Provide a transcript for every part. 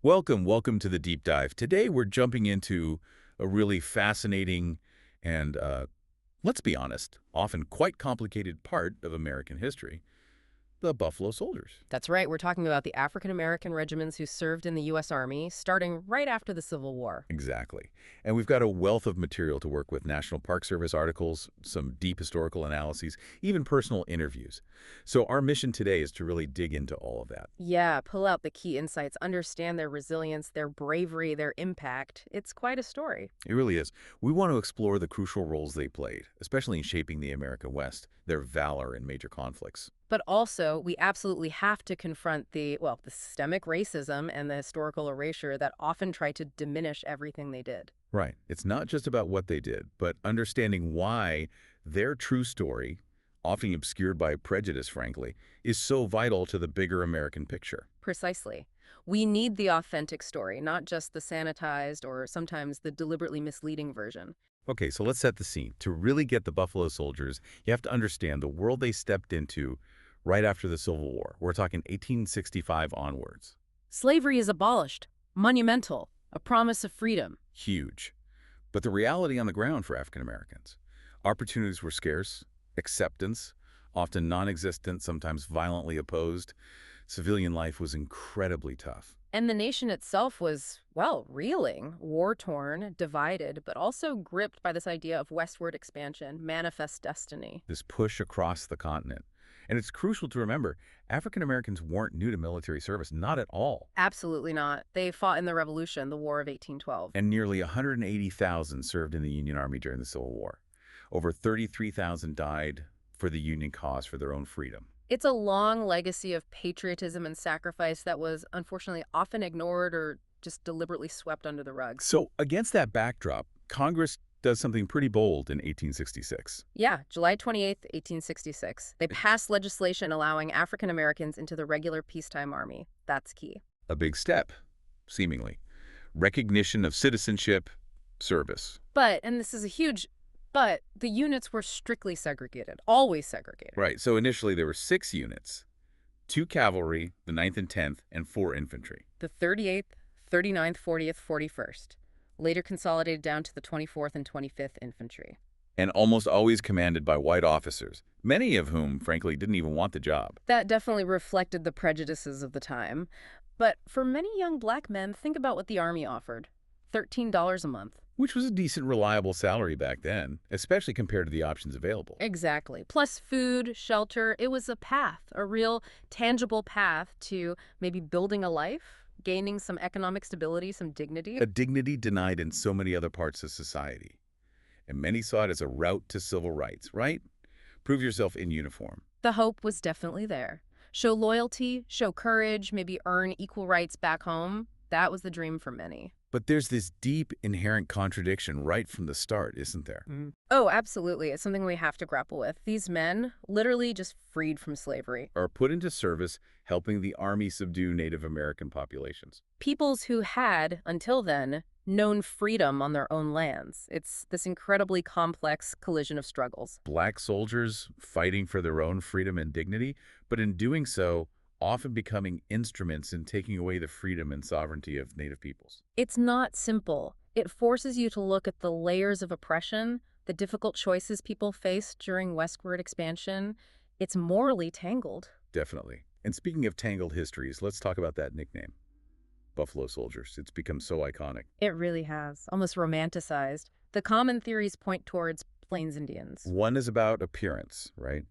Welcome to the deep dive. Today we're jumping into a really fascinating and, let's be honest, often quite complicated part of American history, the Buffalo Soldiers. That's right. We're talking about the African American regiments who served in the U.S. Army starting right after the Civil War. Exactly. And we've got a wealth of material to work with: National Park Service articles, some deep historical analyses, even personal interviews. So our mission today is to really dig into all of that. Yeah, pull out the key insights, understand their resilience, their bravery, their impact. It's quite a story. It really is. We want to explore the crucial roles they played, especially in shaping the American West, their valor in major conflicts. But also, we absolutely have to confront the systemic racism and the historical erasure that often try to diminish everything they did. Right. It's not just about what they did, but understanding why their true story, often obscured by prejudice, frankly, is so vital to the bigger American picture. Precisely. We need the authentic story, not just the sanitized or sometimes the deliberately misleading version. Okay, so let's set the scene. To really get the Buffalo Soldiers, you have to understand the world they stepped into right after the Civil War. We're talking 1865 onwards. Slavery is abolished. Monumental. A promise of freedom. Huge. But the reality on the ground for African Americans: opportunities were scarce, acceptance, often non-existent, sometimes violently opposed. Civilian life was incredibly tough. And the nation itself was, well, reeling, war-torn, divided, but also gripped by this idea of westward expansion, manifest destiny. This push across the continent. And it's crucial to remember, African Americans weren't new to military service, not at all. Absolutely not. They fought in the Revolution, the War of 1812. And nearly 180,000 served in the Union Army during the Civil War. Over 33,000 died for the Union cause, for their own freedom. It's a long legacy of patriotism and sacrifice that was unfortunately often ignored or just deliberately swept under the rug. So against that backdrop, Congress does something pretty bold in 1866. Yeah, July 28th, 1866. They passed legislation allowing African Americans into the regular peacetime army. That's key. A big step, seemingly. Recognition of citizenship, service. And this is a huge but, the units were strictly segregated, always segregated. Right, so initially there were 6 units: 2 cavalry, the 9th and 10th, and 4 infantry. The 38th, 39th, 40th, 41st, later consolidated down to the 24th and 25th Infantry. And almost always commanded by white officers, many of whom, frankly, didn't even want the job. That definitely reflected the prejudices of the time. But for many young black men, think about what the Army offered. $13 a month. Which was a decent, reliable salary back then, especially compared to the options available. Exactly. Plus food, shelter. It was a path, a real tangible path to maybe building a life, gaining some economic stability, some dignity. A dignity denied in so many other parts of society. And many saw it as a route to civil rights, right? Prove yourself in uniform. The hope was definitely there. Show loyalty, show courage, maybe earn equal rights back home. That was the dream for many. But there's this deep, inherent contradiction right from the start, isn't there? Oh, absolutely. It's something we have to grapple with. These men, literally just freed from slavery. Are put into service helping the Army subdue Native American populations. Peoples who had, until then, known freedom on their own lands. It's this incredibly complex collision of struggles. Black soldiers fighting for their own freedom and dignity, but in doing so, often becoming instruments in taking away the freedom and sovereignty of Native peoples. It's not simple. It forces you to look at the layers of oppression, the difficult choices people faced during westward expansion. It's morally tangled. Definitely. And speaking of tangled histories, let's talk about that nickname, Buffalo Soldiers. It's become so iconic. It really has, almost romanticized. The common theories point towards Plains Indians. One is about appearance, right?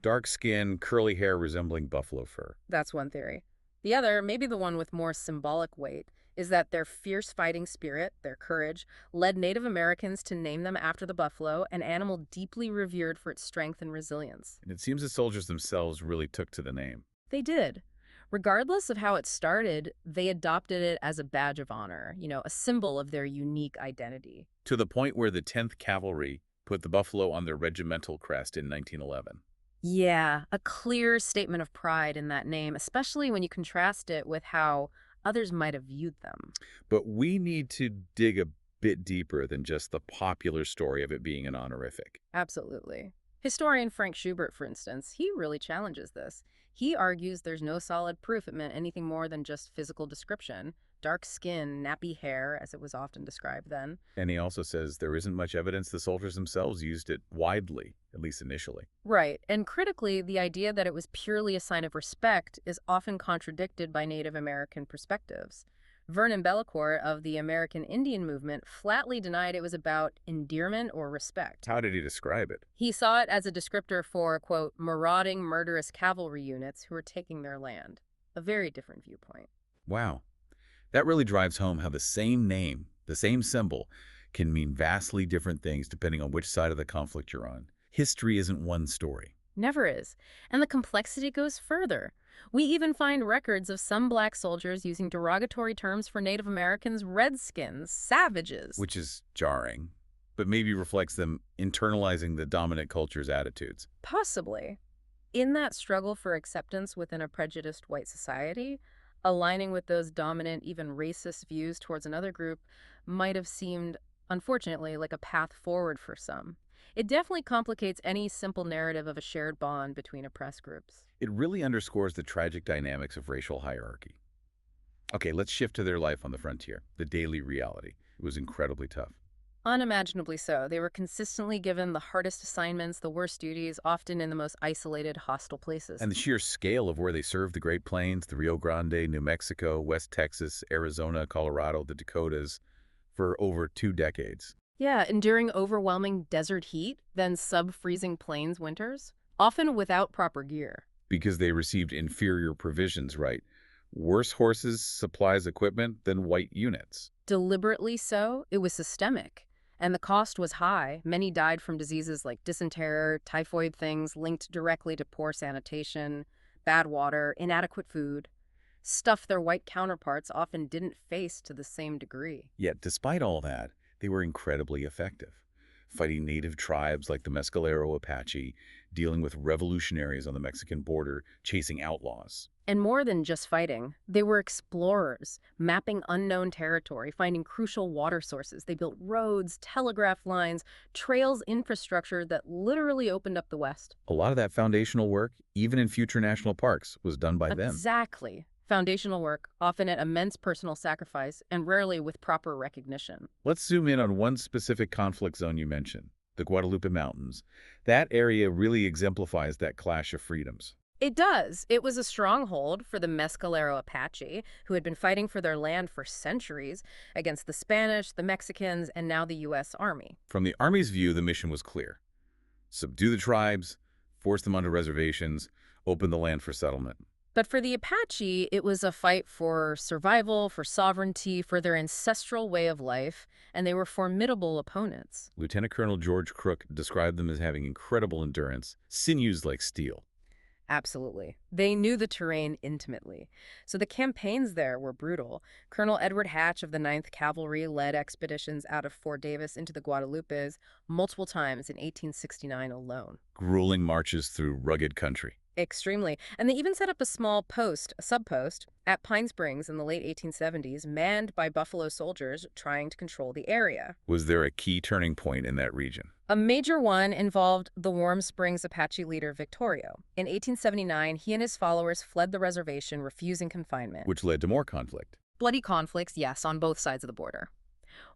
Dark skin, curly hair resembling buffalo fur. That's one theory. The other, maybe the one with more symbolic weight, is that their fierce fighting spirit, their courage, led Native Americans to name them after the buffalo, an animal deeply revered for its strength and resilience. And it seems the soldiers themselves really took to the name. They did. Regardless of how it started, they adopted it as a badge of honor, a symbol of their unique identity. To the point where the 10th Cavalry put the buffalo on their regimental crest in 1911. Yeah, a clear statement of pride in that name, especially when you contrast it with how others might have viewed them. But we need to dig a bit deeper than just the popular story of it being an honorific. Absolutely. Historian Frank Schubert, for instance, he really challenges this. He argues there's no solid proof it meant anything more than just physical description, dark skin, nappy hair, as it was often described then. And he also says there isn't much evidence the soldiers themselves used it widely, at least initially. Right, and critically, the idea that it was purely a sign of respect is often contradicted by Native American perspectives. Vernon Bellecourt of the American Indian movement flatly denied it was about endearment or respect. How did he describe it? He saw it as a descriptor for, quote, marauding, murderous cavalry units who were taking their land. A very different viewpoint. Wow. That really drives home how the same name, the same symbol, can mean vastly different things depending on which side of the conflict you're on. History isn't one story. Never is. And the complexity goes further. We even find records of some black soldiers using derogatory terms for Native Americans, redskins, savages. Which is jarring, but maybe reflects them internalizing the dominant culture's attitudes. Possibly. In that struggle for acceptance within a prejudiced white society, aligning with those dominant, even racist views towards another group might have seemed, unfortunately, like a path forward for some. It definitely complicates any simple narrative of a shared bond between oppressed groups. It really underscores the tragic dynamics of racial hierarchy. Okay, let's shift to their life on the frontier, the daily reality. It was incredibly tough. Unimaginably so. They were consistently given the hardest assignments, the worst duties, often in the most isolated, hostile places. And the sheer scale of where they served the Great Plains, the Rio Grande, New Mexico, West Texas, Arizona, Colorado, the Dakotas, for over 2 decades. Yeah, enduring overwhelming desert heat, then sub-freezing plains winters, often without proper gear. Because they received inferior provisions, right? Worse horses, supplies, equipment than white units. Deliberately so, it was systemic. And the cost was high. Many died from diseases like dysentery, typhoid things linked directly to poor sanitation, bad water, inadequate food. Stuff their white counterparts often didn't face to the same degree. Yet, despite all that, they were incredibly effective, fighting native tribes like the Mescalero Apache, dealing with revolutionaries on the Mexican border, chasing outlaws. And more than just fighting, they were explorers, mapping unknown territory, finding crucial water sources. They built roads, telegraph lines, trails, infrastructure that literally opened up the West. A lot of that foundational work, even in future national parks, was done by them. Exactly. Foundational work, often at immense personal sacrifice, and rarely with proper recognition. Let's zoom in on one specific conflict zone you mentioned, the Guadalupe Mountains. That area really exemplifies that clash of freedoms. It does. It was a stronghold for the Mescalero Apache, who had been fighting for their land for centuries against the Spanish, the Mexicans, and now the U.S. Army. From the Army's view, the mission was clear. Subdue the tribes, force them onto reservations, open the land for settlement. But for the Apache, it was a fight for survival, for sovereignty, for their ancestral way of life, and they were formidable opponents. Lieutenant Colonel George Crook described them as having incredible endurance, sinews like steel. Absolutely. They knew the terrain intimately. So the campaigns there were brutal. Colonel Edward Hatch of the 9th Cavalry led expeditions out of Fort Davis into the Guadalupes multiple times in 1869 alone. Grueling marches through rugged country. Extremely. And they even set up a small post, a sub-post, at Pine Springs in the late 1870s, manned by Buffalo soldiers trying to control the area. Was there a key turning point in that region? A major one involved the Warm Springs Apache leader Victorio. In 1879, he and his followers fled the reservation, refusing confinement. Which led to more conflict. Bloody conflicts, yes, on both sides of the border.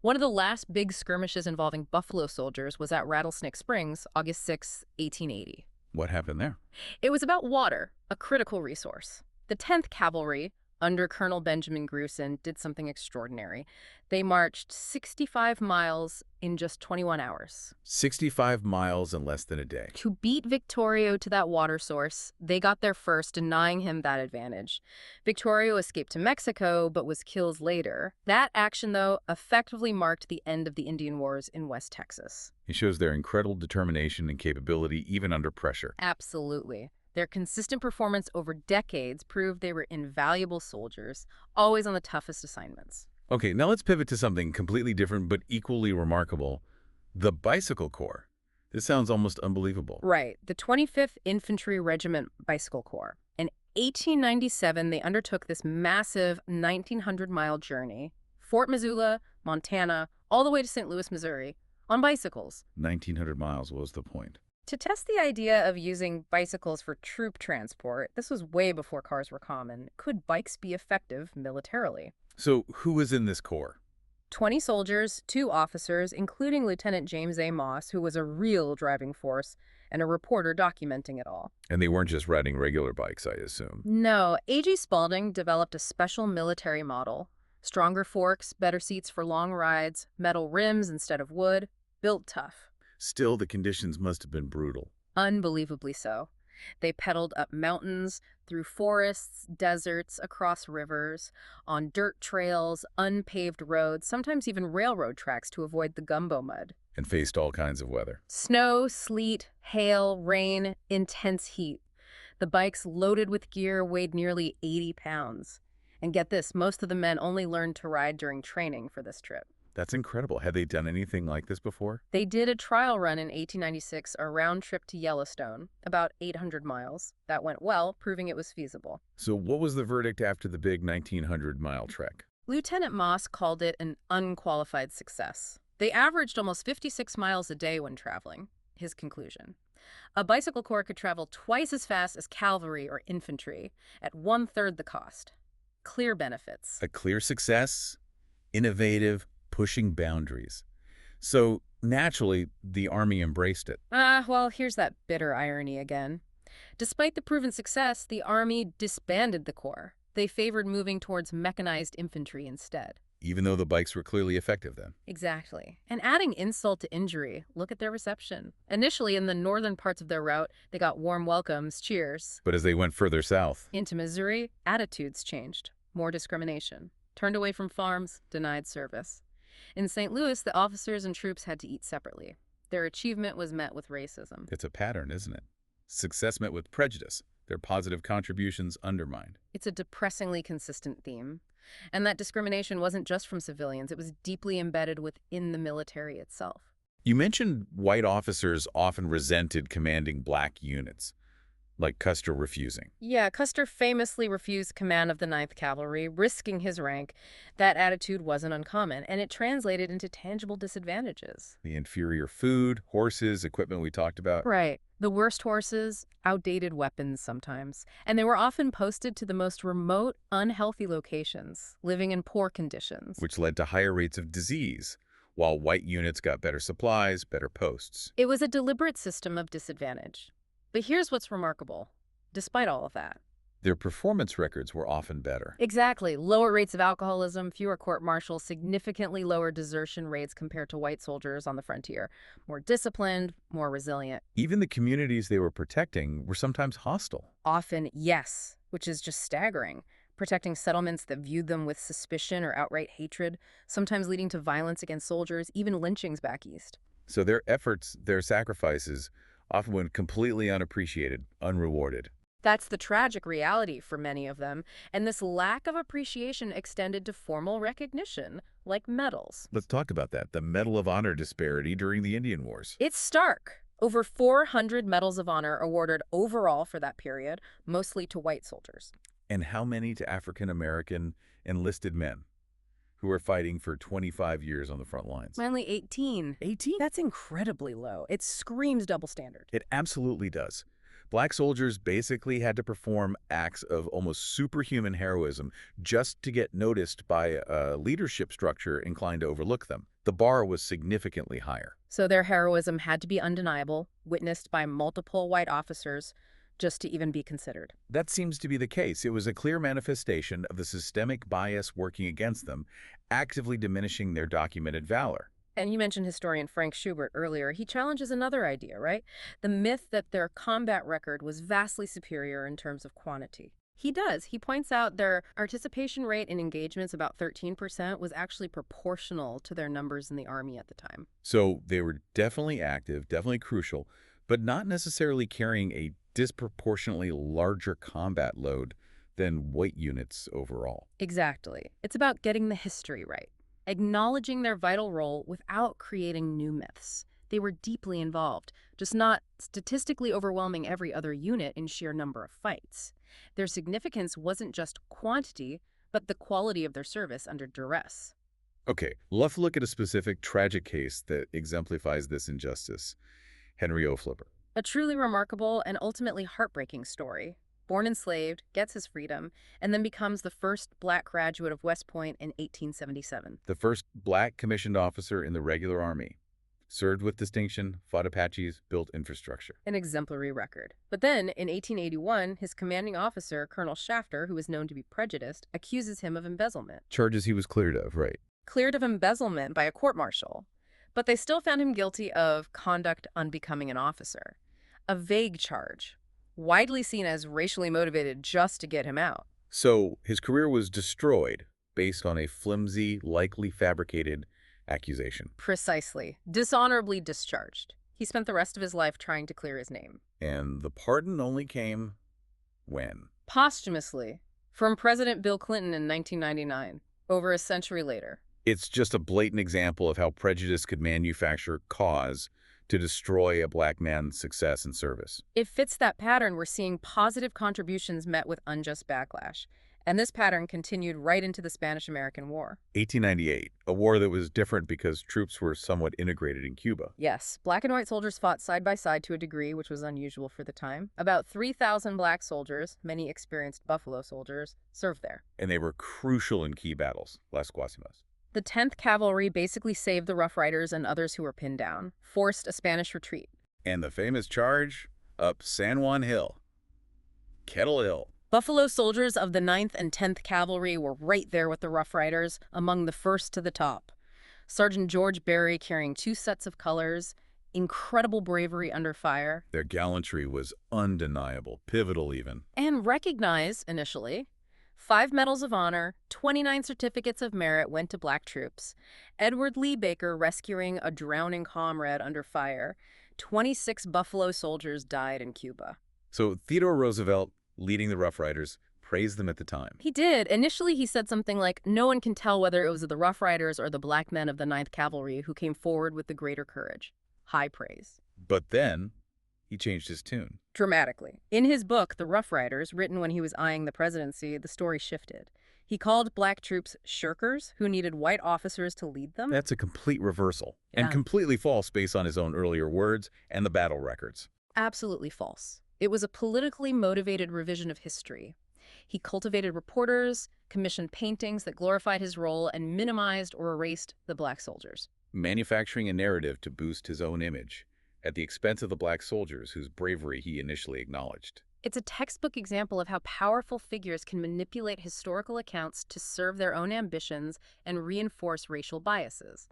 One of the last big skirmishes involving Buffalo soldiers was at Rattlesnake Springs, August 6, 1880. What happened there? It was about water, a critical resource. The 10th Cavalry, under Colonel Benjamin Grusin, did something extraordinary. They marched 65 miles in just 21 hours. 65 miles in less than a day. To beat Victorio to that water source, they got there first, denying him that advantage. Victorio escaped to Mexico, but was killed later. That action, though, effectively marked the end of the Indian Wars in West Texas. It shows their incredible determination and capability even under pressure. Absolutely. Their consistent performance over decades proved they were invaluable soldiers, always on the toughest assignments. Okay, now let's pivot to something completely different but equally remarkable. The Bicycle Corps. This sounds almost unbelievable. Right. The 25th Infantry Regiment Bicycle Corps. In 1897, they undertook this massive 1,900-mile journey, Fort Missoula, Montana, all the way to St. Louis, Missouri, on bicycles. 1,900 miles was the point. To test the idea of using bicycles for troop transport, this was way before cars were common. Could bikes be effective militarily? So who was in this corps? 20 soldiers, 2 officers, including Lieutenant James A. Moss, who was a real driving force, and a reporter documenting it all. And they weren't just riding regular bikes, I assume. No, A.G. Spaulding developed a special military model. Stronger forks, better seats for long rides, metal rims instead of wood, built tough. Still, the conditions must have been brutal. Unbelievably so. They pedaled up mountains, through forests, deserts, across rivers, on dirt trails, unpaved roads, sometimes even railroad tracks to avoid the gumbo mud. And faced all kinds of weather. Snow, sleet, hail, rain, intense heat. The bikes loaded with gear weighed nearly 80 pounds. And get this, most of the men only learned to ride during training for this trip. That's incredible. Had they done anything like this before? They did a trial run in 1896, a round trip to Yellowstone, about 800 miles. That went well, proving it was feasible. So what was the verdict after the big 1,900-mile trek? Lieutenant Moss called it an unqualified success. They averaged almost 56 miles a day when traveling. His conclusion: a bicycle corps could travel twice as fast as cavalry or infantry, at 1/3 the cost. Clear benefits. A clear success, innovative, pushing boundaries. So naturally, the Army embraced it. Well, here's that bitter irony again. Despite the proven success, the Army disbanded the Corps. They favored moving towards mechanized infantry instead. Even though the bikes were clearly effective then. Exactly. And adding insult to injury, look at their reception. Initially, in the northern parts of their route, they got warm welcomes, cheers. But as they went further south, Into Missouri, attitudes changed. More discrimination. Turned away from farms, denied service. In St. Louis, the officers and troops had to eat separately. Their achievement was met with racism. it's a pattern, isn't it? Success met with prejudice, their positive contributions undermined. It's a depressingly consistent theme. And that discrimination wasn't just from civilians, it was deeply embedded within the military itself. You mentioned white officers often resented commanding black units, like Custer refusing. Yeah, Custer famously refused command of the Ninth Cavalry, risking his rank. That attitude wasn't uncommon, and it translated into tangible disadvantages. The inferior food, horses, equipment we talked about, Right. The worst horses, outdated weapons sometimes, and they were often posted to the most remote, unhealthy locations, living in poor conditions. which led to higher rates of disease, while white units got better supplies, better posts. It was a deliberate system of disadvantage. But here's what's remarkable. Despite all of that. Their performance records were often better. Exactly. Lower rates of alcoholism, fewer court-martials, significantly lower desertion rates compared to white soldiers on the frontier. More disciplined, more resilient. Even the communities they were protecting were sometimes hostile. Often, yes, which is just staggering. Protecting settlements that viewed them with suspicion or outright hatred, sometimes leading to violence against soldiers, even lynchings back east. So their efforts, their sacrifices, often went completely unappreciated, unrewarded. That's the tragic reality for many of them, and this lack of appreciation extended to formal recognition, like medals. Let's talk about that, the Medal of Honor disparity during the Indian Wars. It's stark. Over 400 medals of honor awarded overall for that period, mostly to white soldiers. And how many to African-American enlisted men who were fighting for 25 years on the front lines? Only 18. 18? That's incredibly low. It screams double standard. It absolutely does. Black soldiers basically had to perform acts of almost superhuman heroism just to get noticed by a leadership structure inclined to overlook them. The bar was significantly higher. So their heroism had to be undeniable, witnessed by multiple white officers, just to even be considered. That seems to be the case. It was a clear manifestation of the systemic bias working against them, actively diminishing their documented valor. And you mentioned historian Frank Schubert earlier. He challenges another idea, right? The myth that their combat record was vastly superior in terms of quantity. He does. He points out their participation rate in engagements, about 13%, was actually proportional to their numbers in the Army at the time. So they were definitely active, definitely crucial, but not necessarily carrying a disproportionately larger combat load than white units overall. Exactly. It's about getting the history right, acknowledging their vital role without creating new myths. They were deeply involved, just not statistically overwhelming every other unit in sheer number of fights. Their significance wasn't just quantity, but the quality of their service under duress. Okay, let's look at a specific tragic case that exemplifies this injustice. Henry O. Flipper. A truly remarkable and ultimately heartbreaking story. born enslaved, gets his freedom, and then becomes the first black graduate of West Point in 1877. The first black commissioned officer in the regular army. Served with distinction, fought Apaches, built infrastructure. An exemplary record. But then, in 1881, his commanding officer, Colonel Shafter, who was known to be prejudiced, accuses him of embezzlement. Charges he was cleared of, right. Cleared of embezzlement by a court-martial. But they still found him guilty of conduct unbecoming an officer. A vague charge, widely seen as racially motivated just to get him out. So his career was destroyed based on a flimsy, likely fabricated accusation. Precisely. Dishonorably discharged. He spent the rest of his life trying to clear his name. And the pardon only came when? Posthumously, from President Bill Clinton in 1999, over a century later. It's just a blatant example of how prejudice could manufacture cause to destroy a black man's success and service. It fits that pattern. We're seeing positive contributions met with unjust backlash. And this pattern continued right into the Spanish-American War. 1898, a war that was different because troops were somewhat integrated in Cuba. Yes, black and white soldiers fought side by side to a degree which was unusual for the time. About 3,000 black soldiers, many experienced Buffalo soldiers, served there. And they were crucial in key battles, Las Guasimas. The 10th Cavalry basically saved the Rough Riders and others who were pinned down, forced a Spanish retreat. And the famous charge up San Juan Hill. Kettle Hill. Buffalo soldiers of the 9th and 10th Cavalry were right there with the Rough Riders, among the first to the top. Sergeant George Berry carrying 2 sets of colors, incredible bravery under fire. Their gallantry was undeniable, pivotal even. And recognized, initially. 5 Medals of Honor, 29 Certificates of Merit went to black troops. Edward Lee Baker rescuing a drowning comrade under fire. 26 Buffalo soldiers died in Cuba. So Theodore Roosevelt, leading the Rough Riders, praised them at the time. He did. Initially, he said something like, no one can tell whether it was the Rough Riders or the black men of the 9th Cavalry who came forward with the greater courage. High praise. But then, he changed his tune. Dramatically. In his book, The Rough Riders, written when he was eyeing the presidency, the story shifted. He called black troops shirkers who needed white officers to lead them. That's a complete reversal, Yeah. and completely false based on his own earlier words and the battle records. Absolutely false. It was a politically motivated revision of history. He cultivated reporters, commissioned paintings that glorified his role, and minimized or erased the black soldiers. Manufacturing a narrative to boost his own image, at the expense of the black soldiers whose bravery he initially acknowledged. It's a textbook example of how powerful figures can manipulate historical accounts to serve their own ambitions and reinforce racial biases,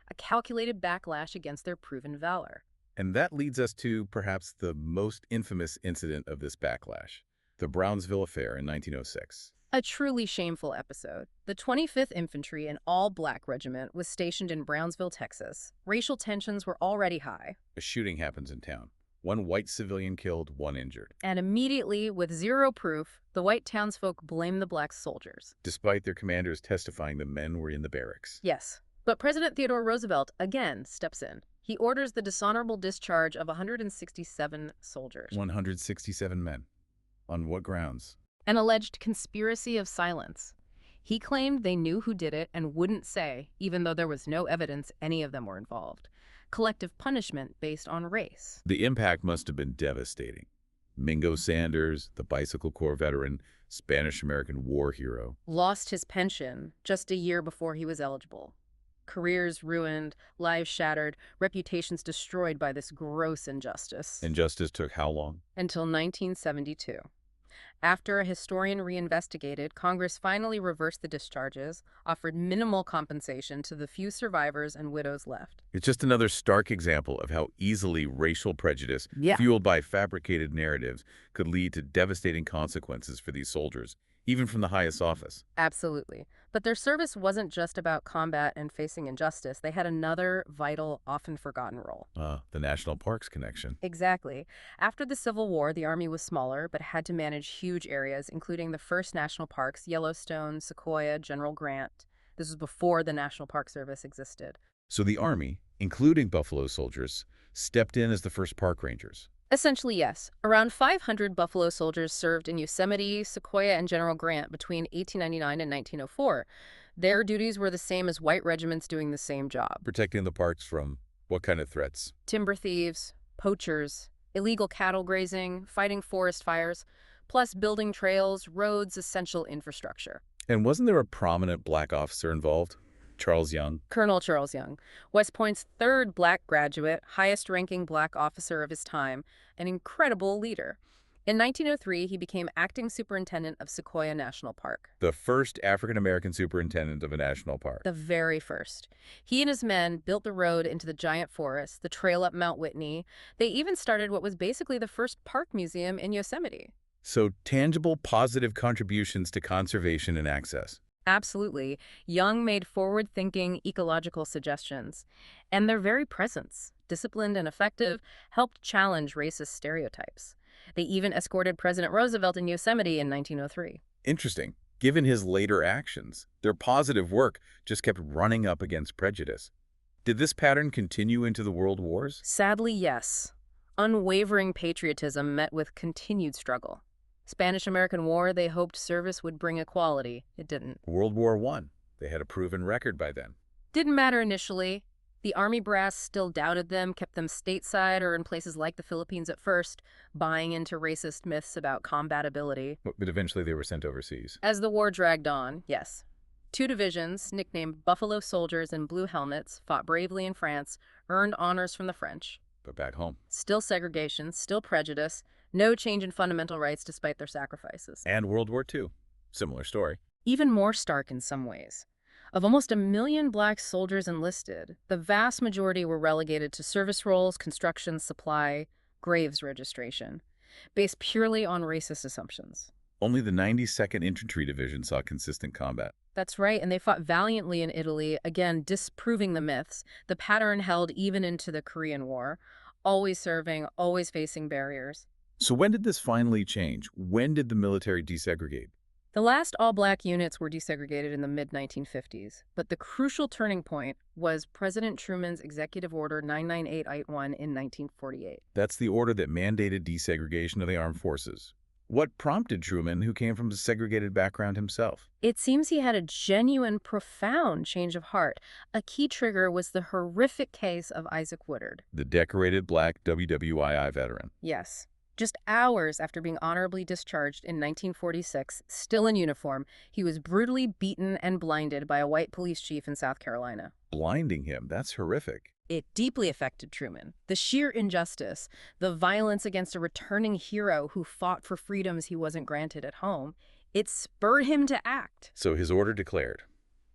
a calculated backlash against their proven valor. And that leads us to perhaps the most infamous incident of this backlash, the Brownsville Affair in 1906. A truly shameful episode. The 25th Infantry, an all-black regiment, was stationed in Brownsville, Texas. Racial tensions were already high. A shooting happens in town. 1 white civilian killed, 1 injured. And immediately, with zero proof, the white townsfolk blamed the black soldiers. Despite their commanders testifying the men were in the barracks. Yes. But President Theodore Roosevelt again steps in. He orders the dishonorable discharge of 167 soldiers. 167 men. On what grounds? An alleged conspiracy of silence. He claimed they knew who did it and wouldn't say, even though there was no evidence any of them were involved. Collective punishment based on race. The impact must have been devastating. Mingo Sanders, the Bicycle Corps veteran, Spanish-American war hero, Lost his pension just a year before he was eligible. Careers ruined, lives shattered, reputations destroyed by this gross injustice. Injustice took how long? Until 1972. After a historian reinvestigated, Congress finally reversed the discharges, offered minimal compensation to the few survivors and widows left. It's just another stark example of how easily racial prejudice, Yeah. fueled by fabricated narratives, could lead to devastating consequences for these soldiers, even from the highest office. Absolutely. But their service wasn't just about combat and facing injustice. They had another vital, often forgotten role. The national parks connection. Exactly. After the Civil War, the Army was smaller, but had to manage huge areas, including the first national parks, Yellowstone, Sequoia, General Grant. This was before the National Park Service existed. So the Army, including Buffalo soldiers, stepped in as the first park rangers. Essentially, yes. Around 500 Buffalo soldiers served in Yosemite, Sequoia, and General Grant between 1899 and 1904. Their duties were the same as white regiments doing the same job. Protecting the parks from what kind of threats? Timber thieves, poachers, illegal cattle grazing, fighting forest fires. plus building trails, roads, essential infrastructure. And wasn't there a prominent black officer involved? Charles Young? Colonel Charles Young, West Point's third black graduate, highest-ranking black officer of his time, an incredible leader. In 1903, he became acting superintendent of Sequoia National Park. The first African-American superintendent of a national park. The very first. He and his men built the road into the giant forest, the trail up Mount Whitney. They even started what was basically the first park museum in Yosemite. So tangible, positive contributions to conservation and access. Absolutely. Young made forward-thinking ecological suggestions, and their very presence, disciplined and effective, helped challenge racist stereotypes. They even escorted President Roosevelt in Yosemite in 1903. Interesting. Given his later actions, their positive work just kept running up against prejudice. Did this pattern continue into the World Wars? Sadly, yes. Unwavering patriotism met with continued struggle. Spanish-American War, they hoped service would bring equality. It didn't. World War I. They had a proven record by then. Didn't matter initially. The army brass still doubted them, kept them stateside or in places like the Philippines at first, buying into racist myths about combatability. But eventually they were sent overseas. As the war dragged on, yes. Two divisions, nicknamed Buffalo Soldiers and Blue Helmets, fought bravely in France, earned honors from the French. But back home. Still segregation, still prejudice, no change in fundamental rights despite their sacrifices. And World War II. Similar story. Even more stark in some ways. Of almost 1 million black soldiers enlisted, the vast majority were relegated to service roles, construction, supply, graves registration, based purely on racist assumptions. Only the 92nd Infantry Division saw consistent combat. That's right, and they fought valiantly in Italy, again disproving the myths. The pattern held even into the Korean War, always serving, always facing barriers. So when did this finally change? When did the military desegregate? The last all-black units were desegregated in the mid-1950s, but the crucial turning point was President Truman's Executive Order 99881 in 1948. That's the order that mandated desegregation of the armed forces. What prompted Truman, who came from a segregated background himself? It seems he had a genuine, profound change of heart. A key trigger was the horrific case of Isaac Woodard. The decorated black WWII veteran. Yes. Just hours after being honorably discharged in 1946, still in uniform, he was brutally beaten and blinded by a white police chief in South Carolina. Blinding him, that's horrific. It deeply affected Truman. The sheer injustice, the violence against a returning hero who fought for freedoms he wasn't granted at home, it spurred him to act. So his order declared,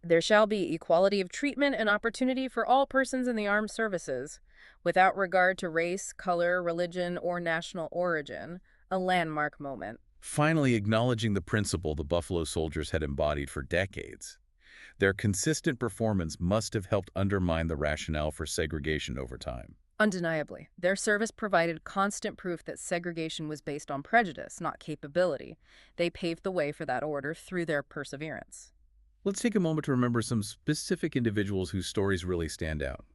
There shall be equality of treatment and opportunity for all persons in the armed services, without regard to race, color, religion, or national origin, a landmark moment. finally acknowledging the principle the Buffalo Soldiers had embodied for decades. Their consistent performance must have helped undermine the rationale for segregation over time. Undeniably, their service provided constant proof that segregation was based on prejudice, not capability. They paved the way for that order through their perseverance. Let's take a moment to remember some specific individuals whose stories really stand out.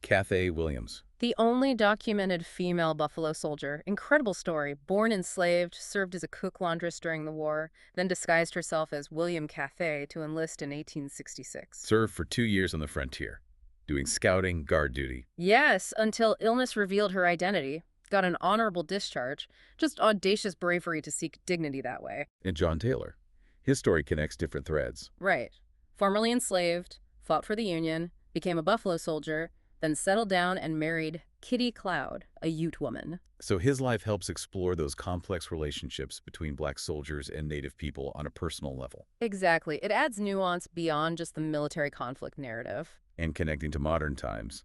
Cathay Williams. The only documented female Buffalo Soldier, incredible story, born enslaved, served as a cook laundress during the war, then disguised herself as William Cathay to enlist in 1866. Served for 2 years on the frontier, doing scouting, guard duty. Yes, until illness revealed her identity, got an honorable discharge, just audacious bravery to seek dignity that way. And John Taylor. His story connects different threads. Right. Formerly enslaved, fought for the Union, became a Buffalo Soldier, then settled down and married Kitty Cloud, a Ute woman. So his life helps explore those complex relationships between black soldiers and Native people on a personal level. Exactly. It adds nuance beyond just the military conflict narrative. And connecting to modern times.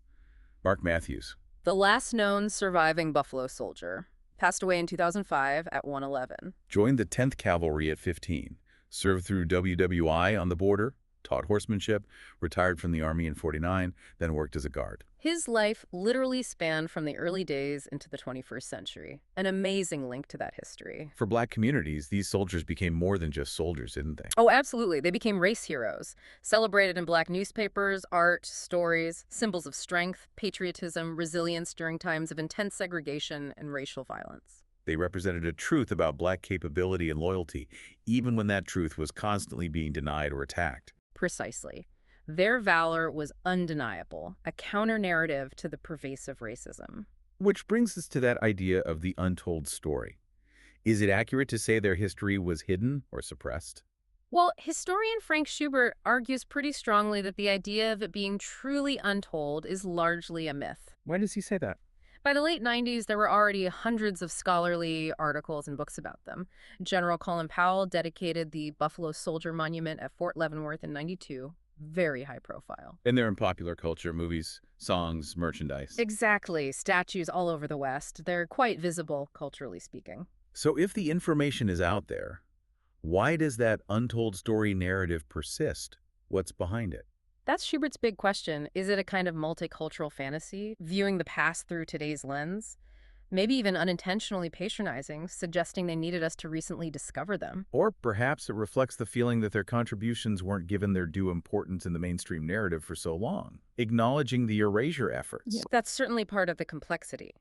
Mark Matthews. The last known surviving Buffalo Soldier passed away in 2005 at 111. Joined the 10th Cavalry at 15. Served through WWI on the border. Taught horsemanship, retired from the Army in 49, then worked as a guard. His life literally spanned from the early days into the 21st century. An amazing link to that history. For black communities, these soldiers became more than just soldiers, didn't they? Oh, absolutely. They became race heroes, celebrated in black newspapers, art, stories, symbols of strength, patriotism, resilience during times of intense segregation and racial violence. They represented a truth about black capability and loyalty, even when that truth was constantly being denied or attacked. Precisely. Their valor was undeniable, a counter-narrative to the pervasive racism. Which brings us to that idea of the untold story. Is it accurate to say their history was hidden or suppressed? Well, historian Frank Schubert argues pretty strongly that the idea of it being truly untold is largely a myth. Why does he say that? By the late 90s, there were already hundreds of scholarly articles and books about them. General Colin Powell dedicated the Buffalo Soldier Monument at Fort Leavenworth in 92. Very high profile. And they're in popular culture, movies, songs, merchandise. Exactly. Statues all over the West. They're quite visible, culturally speaking. So if the information is out there, why does that untold story narrative persist? What's behind it? That's Schubert's big question. Is it a kind of multicultural fantasy, viewing the past through today's lens? Maybe even unintentionally patronizing, suggesting they needed us to recently discover them. Or perhaps it reflects the feeling that their contributions weren't given their due importance in the mainstream narrative for so long, acknowledging the erasure efforts. Yeah. That's certainly part of the complexity.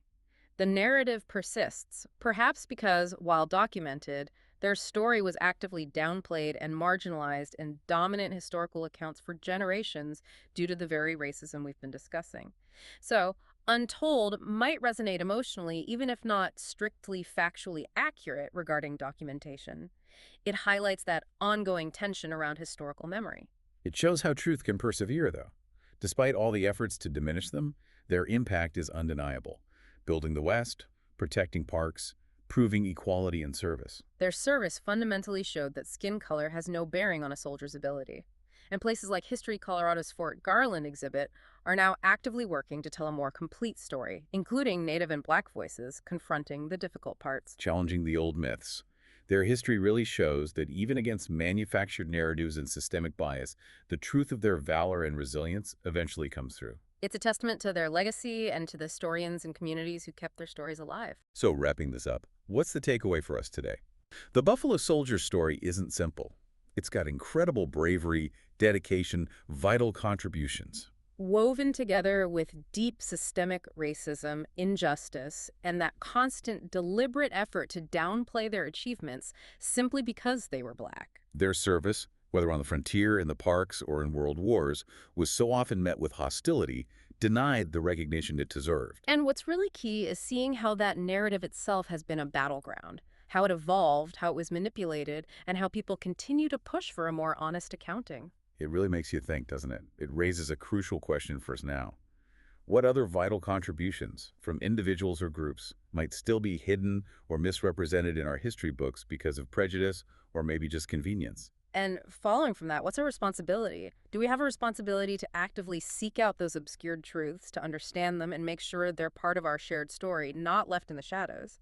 The narrative persists, perhaps because, while documented, their story was actively downplayed and marginalized in dominant historical accounts for generations due to the very racism we've been discussing. So, Untold might resonate emotionally, even if not strictly factually accurate regarding documentation. It highlights that ongoing tension around historical memory. It shows how truth can persevere, though. Despite all the efforts to diminish them, their impact is undeniable. Building the West, protecting parks, proving equality and service. Their service fundamentally showed that skin color has no bearing on a soldier's ability. And places like History Colorado's Fort Garland exhibit are now actively working to tell a more complete story, including Native and Black voices confronting the difficult parts. Challenging the old myths. Their history really shows that even against manufactured narratives and systemic bias, the truth of their valor and resilience eventually comes through. It's a testament to their legacy and to the historians and communities who kept their stories alive. So wrapping this up, what's the takeaway for us today? The Buffalo Soldier story isn't simple. It's got incredible bravery, dedication, vital contributions. Woven together with deep systemic racism, injustice, and that constant deliberate effort to downplay their achievements simply because they were Black. Their service, whether on the frontier, in the parks, or in world wars, was so often met with hostility, denied the recognition it deserved. And what's really key is seeing how that narrative itself has been a battleground, how it evolved, how it was manipulated, and how people continue to push for a more honest accounting. It really makes you think, doesn't it? It raises a crucial question for us now. What other vital contributions, from individuals or groups, might still be hidden or misrepresented in our history books because of prejudice or maybe just convenience? And following from that, what's our responsibility? Do we have a responsibility to actively seek out those obscured truths, to understand them, and make sure they're part of our shared story, not left in the shadows?